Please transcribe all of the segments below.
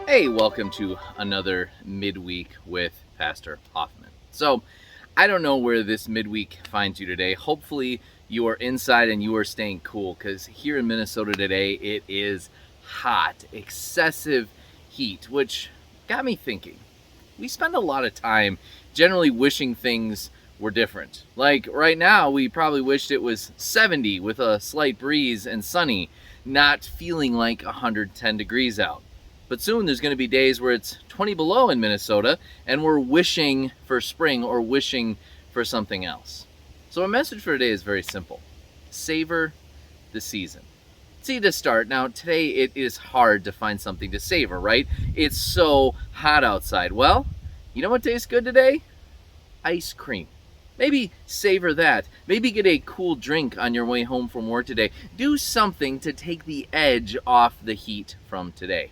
Hey, welcome to another midweek with Pastor Hoffman. So, I don't know where this midweek finds you today. Hopefully, you are inside and you are staying cool because here in Minnesota today, it is hot, excessive heat, which got me thinking. We spend a lot of time generally wishing things were different. Like right now, we probably wished it was 70 with a slight breeze and sunny, not feeling like 110 degrees out. But soon there's going to be days where it's 20 below in Minnesota and we're wishing for spring or wishing for something else. So our message for today is very simple. Savor the season. See, to start, now today it is hard to find something to savor, right? It's so hot outside. Well, you know what tastes good today? Ice cream. Maybe savor that. Maybe get a cool drink on your way home from work today. Do something to take the edge off the heat from today.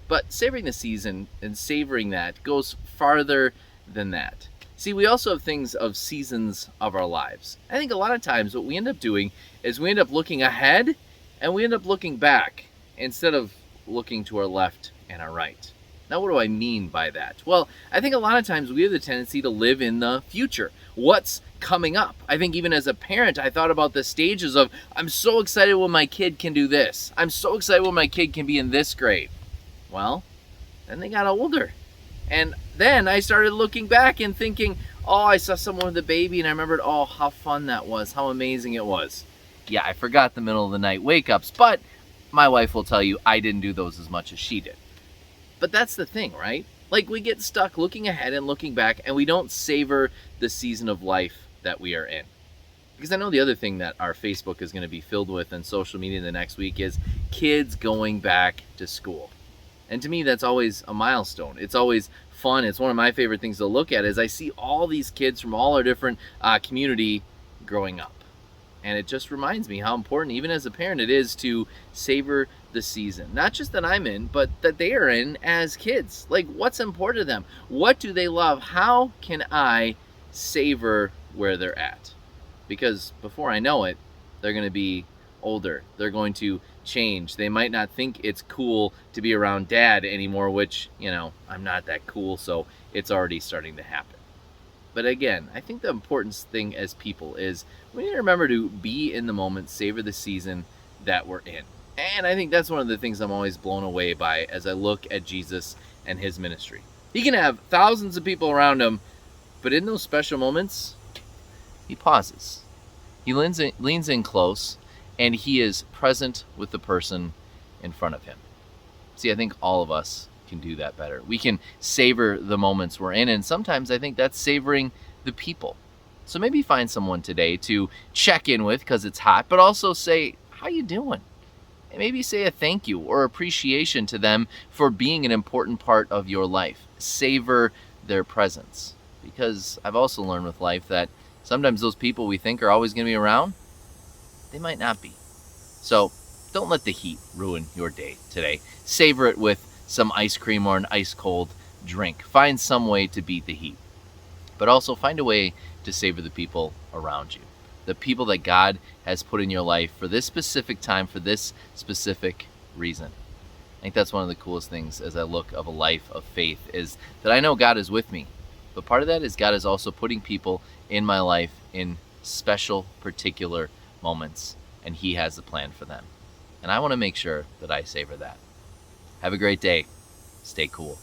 But savoring the season and savoring that goes farther than that. See, we also have things of seasons of our lives. I think a lot of times what we end up doing is we end up looking ahead and we end up looking back instead of looking to our left and our right. Now, what do I mean by that? Well, I think a lot of times we have the tendency to live in the future. What's coming up? I think even as a parent, I thought about the stages of, I'm so excited when my kid can do this. I'm so excited when my kid can be in this grade. Well, then they got older. And then I started looking back and thinking, oh, I saw someone with a baby and I remembered, oh, how fun that was, how amazing it was. Yeah, I forgot the middle of the night wake-ups, but my wife will tell you I didn't do those as much as she did. But that's the thing, right? Like, we get stuck looking ahead and looking back, and we don't savor the season of life that we are in. Because I know the other thing that our Facebook is going to be filled with and social media the next week is kids going back to school. And to me, that's always a milestone. It's always fun. It's one of my favorite things to look at is I see all these kids from all our different community growing up. And it just reminds me how important, even as a parent, it is to savor the season. Not just that I'm in, but that they are in as kids. Like, what's important to them? What do they love? How can I savor where they're at? Because before I know it, they're going to be older. They're going to change. They might not think it's cool to be around dad anymore, which, I'm not that cool, so it's already starting to happen. But again, I think the important thing as people is we need to remember to be in the moment, savor the season that we're in. And I think that's one of the things I'm always blown away by as I look at Jesus and his ministry. He can have thousands of people around him, but in those special moments, he pauses. He leans in close, and he is present with the person in front of him. See, I think all of us can do that better. We can savor the moments we're in, and sometimes I think that's savoring the people. So maybe find someone today to check in with because it's hot, but also say, how you doing? And maybe say a thank you or appreciation to them for being an important part of your life. Savor their presence. Because I've also learned with life that sometimes those people we think are always going to be around, they might not be. So don't let the heat ruin your day today. Savor it with some ice cream or an ice cold drink. Find some way to beat the heat. But also find a way to savor the people around you. The people that God has put in your life for this specific time, for this specific reason. I think that's one of the coolest things as I look of a life of faith is that I know God is with me. But part of that is God is also putting people in my life in special, particular moments. And he has a plan for them. And I want to make sure that I savor that. Have a great day. Stay cool.